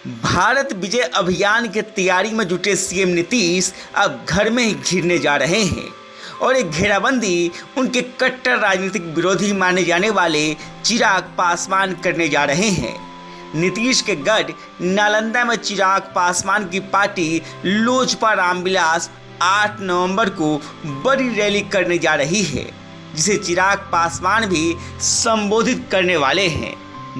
भारत विजय अभियान की तैयारी में जुटे सीएम नीतीश अब घर में ही घिरने जा रहे हैं और एक घेराबंदी उनके कट्टर राजनीतिक विरोधी माने जाने वाले चिराग पासवान करने जा रहे हैं। नीतीश के गढ़ नालंदा में चिराग पासवान की पार्टी लोजपा रामविलास 8 नवंबर को बड़ी रैली करने जा रही है, जिसे चिराग पासवान भी संबोधित करने वाले हैं।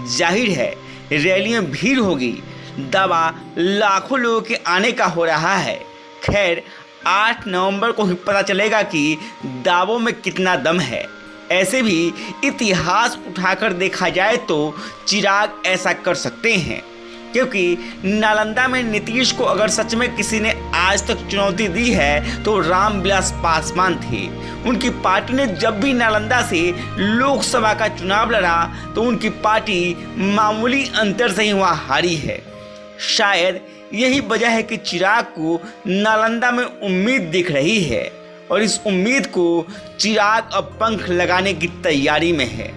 जाहिर है रैली में भीड़ होगी, दावा लाखों लोगों के आने का हो रहा है। खैर 8 नवंबर को ही पता चलेगा कि दावों में कितना दम है। ऐसे भी इतिहास उठाकर देखा जाए तो चिराग ऐसा कर सकते हैं, क्योंकि नालंदा में नीतीश को अगर सच में किसी ने आज तक चुनौती दी है तो रामविलास पासवान थे। उनकी पार्टी ने जब भी नालंदा से लोकसभा का चुनाव लड़ा तो उनकी पार्टी मामूली अंतर से ही वहाँ हारी है। शायद यही वजह है कि चिराग को नालंदा में उम्मीद दिख रही है और इस उम्मीद को चिराग अब पंख लगाने की तैयारी में है।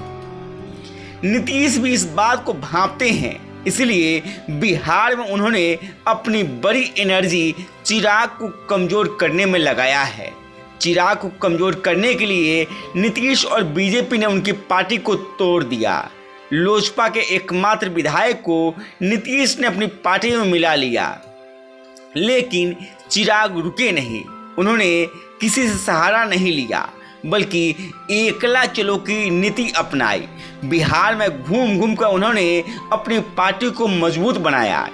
नीतीश भी इस बात को भांपते हैं, इसलिए बिहार में उन्होंने अपनी बड़ी एनर्जी चिराग को कमज़ोर करने में लगाया है। चिराग को कमज़ोर करने के लिए नीतीश और बीजेपी ने उनकी पार्टी को तोड़ दिया। लोजपा के एकमात्र विधायक को नीतीश ने अपनी पार्टी में मिला लिया, लेकिन चिराग रुके नहीं। उन्होंने किसी से सहारा नहीं लिया, बल्कि एकला चलो की नीति अपनाई। बिहार में घूम घूम कर उन्होंने अपनी पार्टी को मजबूत बनाया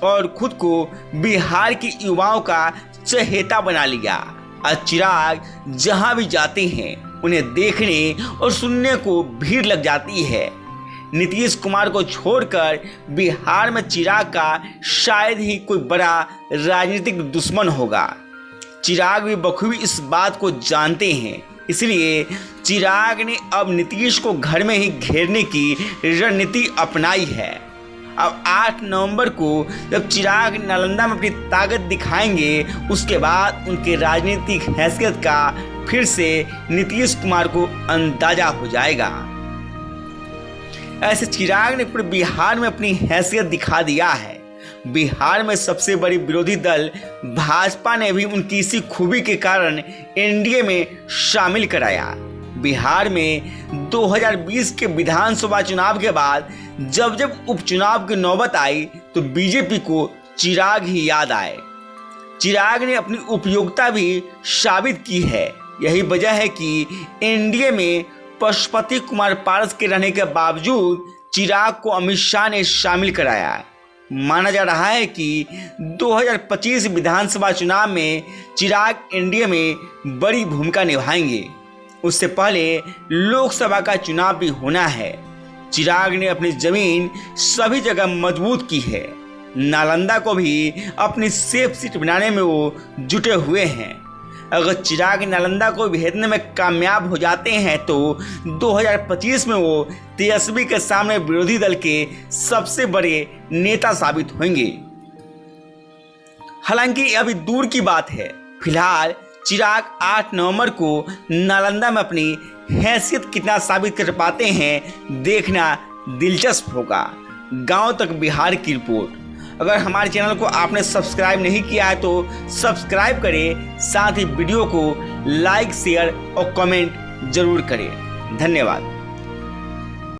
और खुद को बिहार के युवाओं का चहेता बना लिया। और चिराग जहां भी जाते हैं उन्हें देखने और सुनने को भीड़ लग जाती है। नीतीश कुमार को छोड़कर बिहार में चिराग का शायद ही कोई बड़ा राजनीतिक दुश्मन होगा। चिराग भी बखूबी इस बात को जानते हैं, इसलिए चिराग ने अब नीतीश को घर में ही घेरने की रणनीति अपनाई है। अब 8 नवंबर को जब चिराग नालंदा में अपनी ताकत दिखाएंगे, उसके बाद उनके राजनीतिक हैसियत का फिर से नीतीश कुमार को अंदाजा हो जाएगा। ऐसे चिराग ने पूरे बिहार में अपनी हैसियत दिखा दिया है। बिहार में सबसे बड़ी विरोधी दल भाजपा ने भी उनकी इसी खूबी के कारण एनडीए में शामिल कराया। बिहार में 2020 के विधानसभा चुनाव के बाद जब जब उपचुनाव की नौबत आई तो बीजेपी को चिराग ही याद आए। चिराग ने अपनी उपयोगिता भी साबित की है। यही वजह है कि एनडीए में पशुपति कुमार पारस के रहने के बावजूद चिराग को अमित शाह ने शामिल कराया। माना जा रहा है कि 2025 विधानसभा चुनाव में चिराग एनडीए में बड़ी भूमिका निभाएंगे। उससे पहले लोकसभा का चुनाव भी होना है। चिराग ने अपनी जमीन सभी जगह मजबूत की है। नालंदा को भी अपनी सेफ सीट बनाने में वो जुटे हुए हैं। अगर चिराग नालंदा को भेजने में कामयाब हो जाते हैं तो 2025 में वो तेजस्वी के सामने विरोधी दल के सबसे बड़े नेता साबित होंगे। हालांकि अभी दूर की बात है। फिलहाल चिराग 8 नवंबर को नालंदा में अपनी हैसियत कितना साबित कर पाते हैं, देखना दिलचस्प होगा। गांव तक बिहार की रिपोर्ट। अगर हमारे चैनल को आपने सब्सक्राइब नहीं किया है तो सब्सक्राइब करें, साथ ही वीडियो को लाइक, शेयर और कमेंट जरूर करें। धन्यवाद।